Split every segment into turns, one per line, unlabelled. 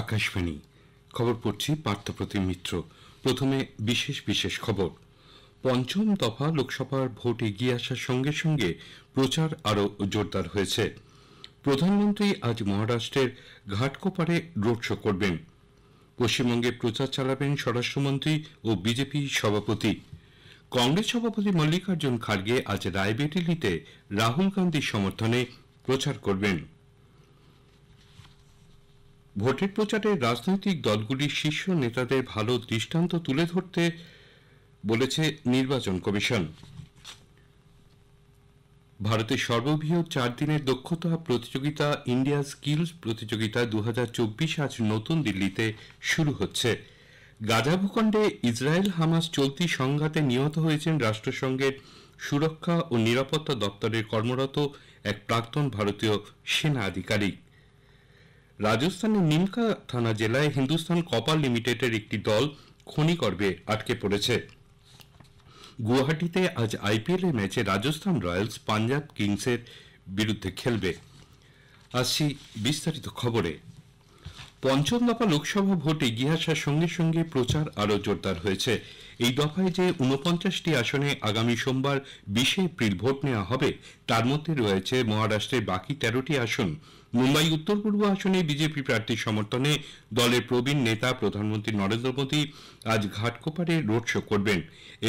আকাশবাণী খবর পড়ছি পার্থপ্রতিম মিত্র। প্রথমে বিশেষ বিশেষ খবর। পঞ্চম দফা লোকসভার ভোট এগিয়ে আসার সঙ্গে সঙ্গে প্রচার আরও জোরদার হয়েছে। প্রধানমন্ত্রী আজ মহারাষ্ট্রের ঘাটকোপারে রোড শো করবেন। পশ্চিমবঙ্গে প্রচার চালাবেন স্বরাষ্ট্রমন্ত্রী ও বিজেপি সভাপতি। কংগ্রেস সভাপতি মল্লিকার্জুন খার্গে আজ রায়বেরেলিতে রাহুল গান্ধীর সমর্থনে প্রচার করবেন। ভোটের প্রচারে রাজনৈতিক দলগুলির শীর্ষ নেতাদের ভালো দৃষ্টান্ত তুলে ধরতে বলেছে নির্বাচন কমিশন। ভারতের সর্ববৃহৎ 4 দিনের দক্ষতা প্রতিযোগিতা ইন্ডিয়া স্কিলস প্রতিযোগিতা 2024 আজ নতুন দিল্লিতে শুরু হচ্ছে। গাজা ভূখণ্ডে ইসরায়েল হামাস চলতি সংঘাতে নিহত হয়েছেন রাষ্ট্রসংঘের সুরক্ষা ও নিরাপত্তা দপ্তরের কর্মরত এক প্রাক্তন ভারতীয় সেনা আধিকারিক। রাজস্থানের নিমকা থানা জেলায় হিন্দুস্তান কপার লিমিটেডের একটি দল খনিকর্মে আটকে পড়েছে। গুয়াহাটিতে আজ আইপিএল এর ম্যাচে রাজস্থান রয়্যালস পাঞ্জাব কিংসের বিরুদ্ধে খেলবে। আসছি বিস্তারিত খবরে। পঞ্চম দফা লোকসভা ভোট এগিয়ে আসার সঙ্গে সঙ্গে প্রচার আরও জোরদার হয়েছে। এই দফায় যে 49টি আসনে আগামী সোমবার 20 এপ্রিল ভোট নেওয়া হবে, তার মধ্যে রয়েছে মহারাষ্ট্রের বাকি 13টি আসন। মুম্বাই উত্তর পূর্ব আসনে বিজেপি প্রার্থীর সমর্থনে দলের প্রবীণ নেতা প্রধানমন্ত্রী নরেন্দ্র মোদী আজ ঘাটকোপারে রোড শো করবেন।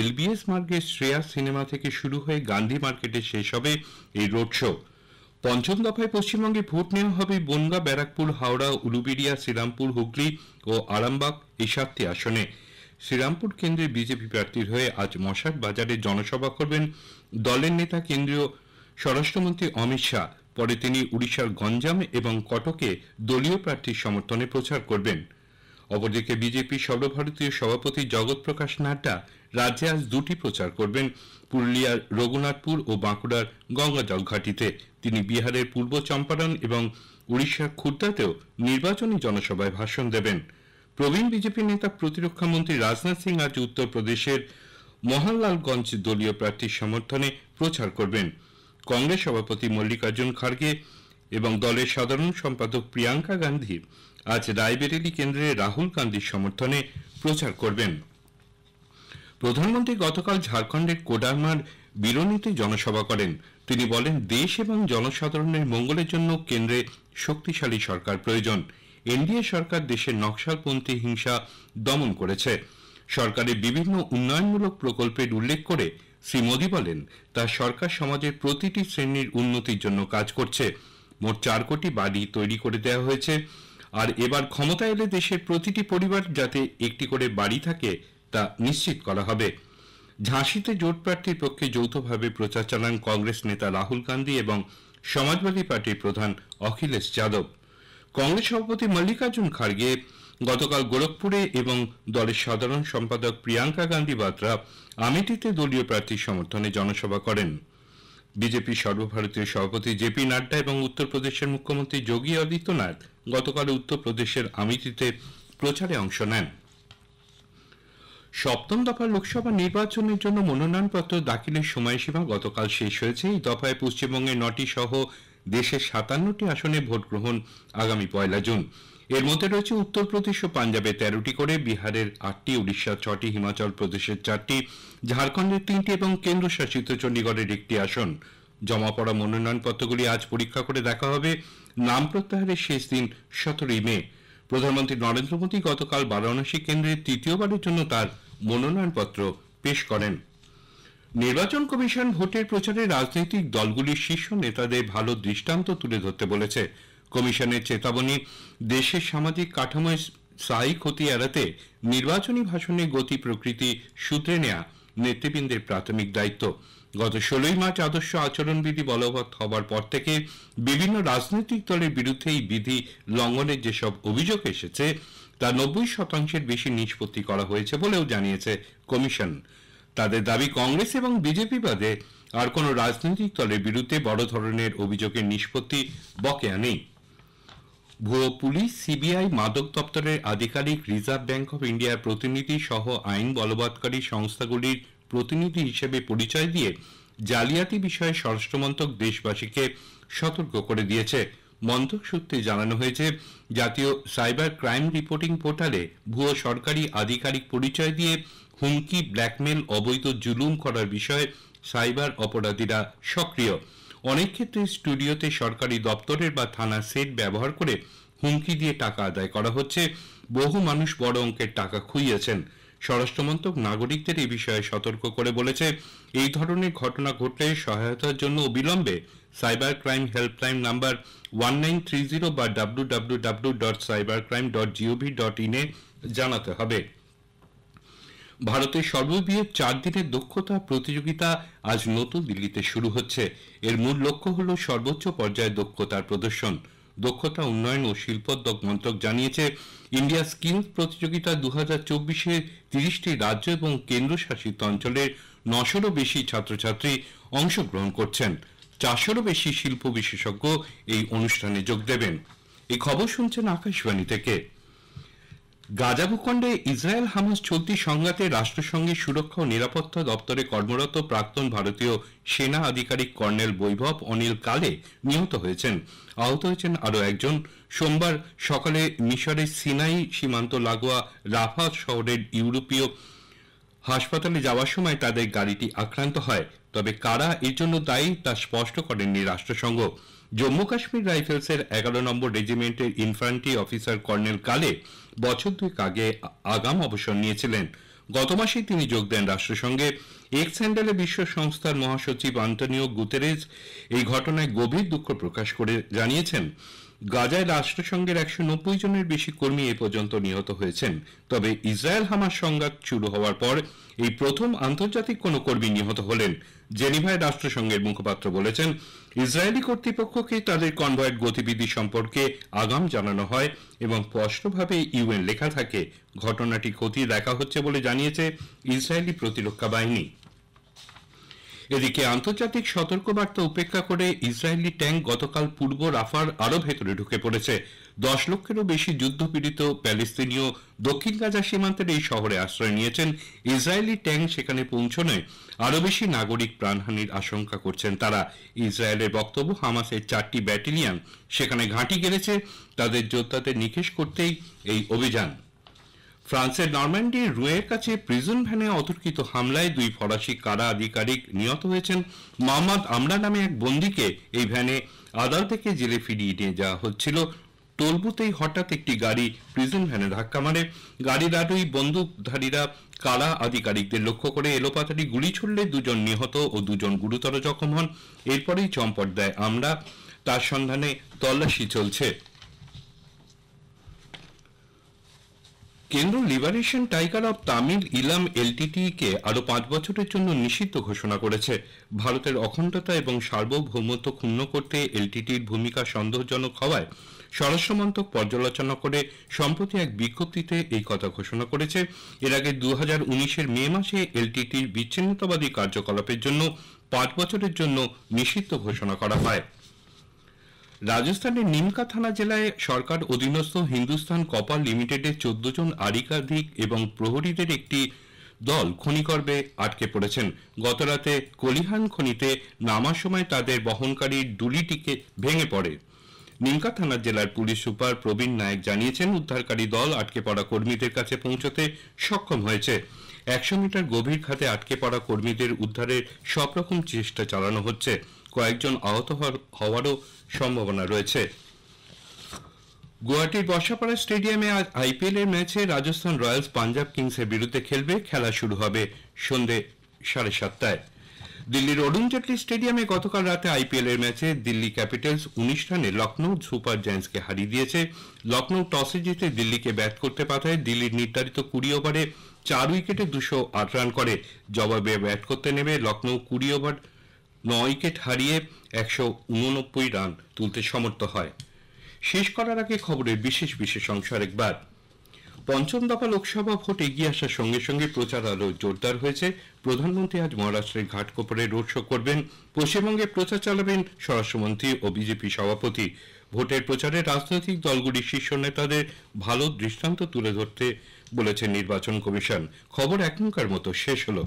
এলবিএস মার্গের শ্রেয়া সিনেমা থেকে শুরু হয়ে গান্ধী মার্কেটে শেষ হবে এই রোড শো। পঞ্চম দফায় পশ্চিমবঙ্গে ভোট নেওয়া হবে বনগাঁ, ব্যারাকপুর, হাওড়া, উলুবেড়িয়া, শ্রীরামপুর, হুগলি ও আরামবাগ এই 7টি আসনে। শ্রীরামপুর কেন্দ্রে বিজেপি প্রার্থীর হয়ে আজ মশাট বাজারে জনসভা করবেন দলের নেতা কেন্দ্রীয় স্বরাষ্ট্রমন্ত্রী অমিত শাহ। পরে তিনি উড়িষ্যার গঞ্জাম এবং কটকে দলীয় প্রার্থীর সমর্থনে প্রচার করবেন। অপরদিকে বিজেপি সর্বভারতীয় সভাপতি জগৎ প্রকাশ নাড্ডা রাজ্যে আজ 2টি প্রচার করবেন, পুরুলিয়ার রঘুনাথপুর ও বাঁকুড়ার গঙ্গাজল ঘাটিতে। তিনি বিহারের পূর্ব চম্পারণ এবং উড়িষ্যার খুর্দাতেও নির্বাচনী জনসভায় ভাষণ দেবেন। প্রবীণ বিজেপি নেতা প্রতিরক্ষা মন্ত্রী রাজনাথ সিং আজ উত্তরপ্রদেশের মোহনলালগঞ্জ দলীয় প্রার্থীর সমর্থনে প্রচার করবেন। কংগ্রেস সভাপতি মল্লিকার্জুন খার্গে এবং দলের সাধারণ সম্পাদক প্রিয়াঙ্কা গান্ধী আজ রায়বেরেলি কেন্দ্রে রাহুল গান্ধীর সমর্থনে প্রচার করবেন। প্রধানমন্ত্রী গতকাল ঝাড়খণ্ডের কোডারমার বিরোনিতে জনসভা করেন। তিনি বলেন, দেশ এবং জনসাধারণের মঙ্গলের জন্য কেন্দ্রে শক্তিশালী সরকার প্রয়োজন। এনডিএ সরকার দেশের নকশালপন্থী হিংসা দমন করেছে। সরকারের বিভিন্ন উন্নয়নমূলক প্রকল্পের উল্লেখ করে শ্রী মোদী বলেন, তার সরকার সমাজের প্রতিটি শ্রেণীর উন্নতির জন্য কাজ করছে। মোট 4 কোটি বাড়ি তৈরি করে দেওয়া হয়েছে। আর এবার ক্ষমতা এলে দেশের প্রতিটি পরিবার যাতে একটি করে বাড়ি থাকে তা নিশ্চিত করা হবে। ঝাঁসিতে জোট প্রার্থীর পক্ষে যৌথভাবে প্রচার চালান কংগ্রেস নেতা রাহুল গান্ধী এবং সমাজবাদী পার্টির প্রধান অখিলেশ যাদব। কংগ্রেস সভাপতি মল্লিকার্জুন খার্গে গতকাল গোরখপুরে এবং দলের সাধারণ সম্পাদক প্রিয়াঙ্কা গান্ধী বাত্রা আমেঠিতে দলীয় প্রার্থীর সমর্থনে জনসভা করেন। বিজেপি সর্বভারতীয় সভাপতি জেপি নাড্ডা এবং উত্তরপ্রদেশের মুখ্যমন্ত্রী যোগী আদিত্যনাথ গতকাল উত্তরপ্রদেশের আমেঠিতে প্রচারে অংশ নেন। সপ্তম দফা লোকসভা নির্বাচনের জন্য মনোনয়নপত্র দাখিলের সময়সীমা গতকাল শেষ হয়েছে। এই দফায় পশ্চিমবঙ্গের 9টি সহ দেশের 57টি আসনে ভোট গ্রহণ আগামী 1 জুন। এর মধ্যে রয়েছে উত্তরপ্রদেশ ও পাঞ্জাবে 13টি করে, বিহারের 8টি, উড়িষ্যার 6টি, হিমাচল প্রদেশের 4টি, ঝাড়খণ্ডের 3টি এবং কেন্দ্রশাসিত চণ্ডীগড়ের 1টি আসন। জমা পড়া মনোনয়নপত্রগুলি আজ পরীক্ষা করে দেখা হবে। নাম প্রত্যাহারের শেষ দিন 17 মে। প্রধানমন্ত্রী নরেন্দ্র মোদী গতকাল বারাণসী কেন্দ্রে তৃতীয়বারের জন্য তার মনোনয়নপত্র পেশ করেন। নির্বাচন কমিশন ভোটের প্রচারে রাজনৈতিক দলগুলির শীর্ষ নেতাদের ভালো দৃষ্টান্ত তুলে ধরতে বলেছে। কমিশনের চেতাবনী, দেশের সামাজিক কাঠামোয় স্থায়ী ক্ষতি এড়াতে নির্বাচনী ভাষণে গতি প্রকৃতি শুধরে নেওয়া নেতৃবৃন্দের প্রাথমিক দায়িত্ব। গত 16 মার্চ আদর্শ আচরণবিধি বলবৎ হবার পর থেকে বিভিন্ন রাজনৈতিক দলের বিরুদ্ধে এই বিধি লঙ্ঘনের যেসব অভিযোগ এসেছে তা 90% বেশি নিষ্পত্তি করা হয়েছে বলেও জানিয়েছে কমিশন। তাদের দাবি, কংগ্রেস এবং বিজেপি বাদে আর কোনো রাজনৈতিক দলের বিরুদ্ধে বড় ধরনের অভিযোগের নিষ্পত্তি বকেয়া নেই। ভুয়ো পুলিশ, সিবিআই, মাদক দপ্তরের আধিকারিক, রিজার্ভ ব্যাংক অব ইন্ডিয়ার প্রতিনিধি সহ আইন বলবৎকারী সংস্থাগুলির প্রতিনিধি হিসেবে পরিচয় দিয়ে জালিয়াতি বিষয়ে স্বরাষ্ট্রমন্ত্রক দেশবাসীকে সতর্ক করে দিয়েছে। মন্ত্রক সূত্রে জানানো হয়েছে, জাতীয় সাইবার ক্রাইম রিপোর্টিং পোর্টালে ভুয়ো সরকারি আধিকারিক পরিচয় দিয়ে হুমকি, ব্ল্যাকমেল, অবৈধ জুলুম করার বিষয়ে সাইবার অপরাধীরা সক্রিয়। অনেক ক্ষেত্রে স্টুডিওতে সরকারি দপ্তরের বা থানার সেট ব্যবহার করে হুমকি দিয়ে টাকা আদায় করা হচ্ছে। বহু মানুষ বড় অঙ্কের টাকা খুইয়েছেন। স্বরাষ্ট্রমন্ত্রক নাগরিকদের এই বিষয়ে সতর্ক করে বলেছে, এই ধরনের ঘটনা ঘটলে সহায়তার জন্য অবিলম্বে সাইবার ক্রাইম হেল্পলাইন নাম্বার 1930 বা www.cybercrime.gov.in এ জানাতে হবে। ভারতের সর্ববৃহৎ 4 দিনের দক্ষতা প্রতিযোগিতা আজ নতুন দিল্লিতে শুরু হচ্ছে। এর মূল লক্ষ্য হল সর্বোচ্চ পর্যায়ে দক্ষতার প্রদর্শন। দক্ষতা উন্নয়ন ও শিল্পোদ্যোগ মন্ত্রক জানিয়েছে, ইন্ডিয়া স্কিলস প্রতিযোগিতা 2024-এ 30টি রাজ্য এবং কেন্দ্রশাসিত অঞ্চলের 900-রও বেশি ছাত্রছাত্রী অংশগ্রহণ করছেন। 400-রও বেশি শিল্প বিশেষজ্ঞ এই অনুষ্ঠানে যোগ দেবেন। এই খবর শুনছেন আকাশবাণী থেকে। গাজা ভূখণ্ডে ইসরায়েল হামাস চলতি সংঘাতে রাষ্ট্রসংঘের সুরক্ষা ও নিরাপত্তা দপ্তরে কর্মরত প্রাক্তন ভারতীয় সেনা আধিকারিক কর্নেল বৈভব অনিল কালে নিহত হয়েছেন। আহত হয়েছেন আরও একজন। সোমবার সকালে মিশরের সিনাই সীমান্ত লাগোয়া রাফা শহরের ইউরোপীয় হাসপাতালে যাওয়ার সময় তাদের গাড়িটি আক্রান্ত হয়। তবে কারা এর জন্য দায়ী তা স্পষ্ট করেননি রাষ্ট্রসংঘ। জম্মু কাশ্মীর রাইফেলসের 11 নম্বর রেজিমেন্টের ইনফ্যান্ট্রি অফিসার কর্নেল কালে বছর দুয়েক আগে আগাম অবসর নিয়েছিলেন। গত মাসেই তিনি যোগ দেন রাষ্ট্রসংঘে। এক্স হ্যান্ডেলে বিশ্ব সংস্থার মহাসচিব আন্তোনিও গুতেরেস এই ঘটনায় গভীর দুঃখ প্রকাশ করে জানিয়েছেন, গাজায় রাষ্ট্রসংঘের 190 জনের বেশি কর্মী এ পর্যন্ত নিহত হয়েছেন। তবে ইসরায়েল হামাস সংঘাত শুরু হওয়ার পর এই প্রথম আন্তর্জাতিক কোনো কর্মী নিহত হলেন। জেনিভায় রাষ্ট্রসংঘের মুখপাত্র বলেছেন, ইসরায়েলি কর্তৃপক্ষকে তাদের কনভয়ের গতিবিধি সম্পর্কে আগাম জানানো হয় এবং স্পষ্টভাবে ইউএন লেখা থাকে। ঘটনাটি খতিয়ে দেখা হচ্ছে বলে জানিয়েছে ইসরায়েলি প্রতিরক্ষা বাহিনী। এদিকে আন্তর্জাতিক সতর্কবার্তা উপেক্ষা করে ইসরায়েলি ট্যাঙ্ক গতকাল পূর্ব রাফার আরো ভেতরে ঢুকে পড়েছে। 10 লক্ষেরও বেশি যুদ্ধপীড়িত প্যালেস্তিনীয় দক্ষিণ গাজা সীমান্তের এই শহরে আশ্রয় নিয়েছেন। ইসরায়েলি ট্যাঙ্ক সেখানে পৌঁছানোয় আরো বেশি নাগরিক প্রাণহানির আশঙ্কা করছেন তারা। ইসরায়েলের বক্তব্য, হামাসের 4টি ব্যাটালিয়ন সেখানে ঘাঁটি গেড়েছে। তাদের যোদ্ধাদের নিকেশ করতেই এই অভিযান। ফ্রান্সের নরম্যান্ডির রুয়ের কাছে প্রিজন ভ্যানে অতর্কিত হামলায় 2 ফরাসি কারা আধিকারিক নিহত হয়েছেন। মোহাম্মদ আমরা নামে এক বন্দীকে এই ভ্যানে আদালত থেকে জেলে ফিরিয়ে নিয়ে যাওয়া হচ্ছিল। টোলবুতেই হঠাৎ একটি গাড়ি প্রিজন ভ্যানে ধাক্কা মারে। গাড়ির আরোহী বন্দুকধারীরা কারা আধিকারিকদের লক্ষ্য করে এলোপাতাড়ি গুলি ছুড়লে 2 জন নিহত ও 2 জন গুরুতর জখম হন। এরপরেই চম্পট দেয় আমরা। তার সন্ধানে তল্লাশি চলছে। কেন্দ্র liberation tiger of Tamil Eelam LTT কে আরো 5 বছরের জন্য নিষিদ্ধ ঘোষণা করেছে। ভারতের অখণ্ডতা এবং সার্বভৌমত্ব ক্ষুণ্ণ করতে এলটিটির ভূমিকা সন্দেহজনক হওয়ায় স্বরাষ্ট্রমন্ত্রক পর্যালোচনা করে সম্প্রতি এক বিজ্ঞপ্তিতে এই কথা ঘোষণা করেছে। এর আগে 2019-এর মে মাসে এলটিটির বিচ্ছিন্নতাবাদী কার্যকলাপের জন্য 5 বছরের জন্য নিষিদ্ধ ঘোষণা করা হয়। রাজস্থানের নিমকা থানা জেলায় সরকার অধীনস্থ হিন্দুস্তান কপার লিমিটেডের 14 জন আধিকারিক এবং প্রহরীদের একটি দল খনিকর্মে আটকে পড়েছেন। গতরাতে কলিহান খনিতে নামার সময় তাদের বহনকারী ডুলিটিকে ভেঙে পড়ে। নিমকা থানার জেলার পুলিশ সুপার প্রবীণ নায়েক জানিয়েছেন, উদ্ধারকারী দল আটকে পড়া কর্মীদের কাছে পৌঁছতে সক্ষম হয়েছে। 100 মিটার গভীর খাতে আটকে পড়া কর্মীদের উদ্ধারের সব রকম চেষ্টা চালানো হচ্ছে। কয়েকজন আহত হওয়ারও সম্ভাবনা রয়েছে। গুয়াহাটির বর্ষাপাড়া স্টেডিয়ামে আজ আইপিএল এর ম্যাচে রাজস্থান রয়্যালস পাঞ্জাব কিংসের বিরুদ্ধে খেলবে। খেলা শুরু হবে সন্ধ্যে 7:30টায়। দিল্লির অরুণ জেটলি স্টেডিয়ামে গতকাল রাতে আইপিএল এর ম্যাচে দিল্লি ক্যাপিটালস 19 রানে লখনৌ সুপার জায়ান্টসকে হারিয়ে দিয়েছে। লখনৌ টসে জিতে দিল্লিকে ব্যাট করতে পাঠায়। দিল্লির নির্ধারিত 20 ওভারে 4 উইকেটে 208 রান করে। জবাবে ব্যাট করতে নেমে লখনৌ 20 ওভার 9 উইকেট হারিয়ে 189 রান তুলতে সমর্থ হয়। শেষ করার আগে খবরের বিশেষ অংশ আরেকবার। পঞ্চম দফা লোকসভা ভোট এগিয়ে আসার সঙ্গে সঙ্গে প্রচার আরো জোরদার হয়েছে। প্রধানমন্ত্রী আজ মহারাষ্ট্রের ঘাটকোপরে রোড শো করবেন। পশ্চিমবঙ্গে প্রচার চালাবেন স্বরাষ্ট্রমন্ত্রী ও বিজেপি সভাপতি। ভোটের প্রচারে রাজনৈতিক দলগুলির শীর্ষ নেতাদের ভালো দৃষ্টান্ত তুলে ধরতে বলেছে নির্বাচন কমিশন। খবর এখনকার মতো শেষ হলো।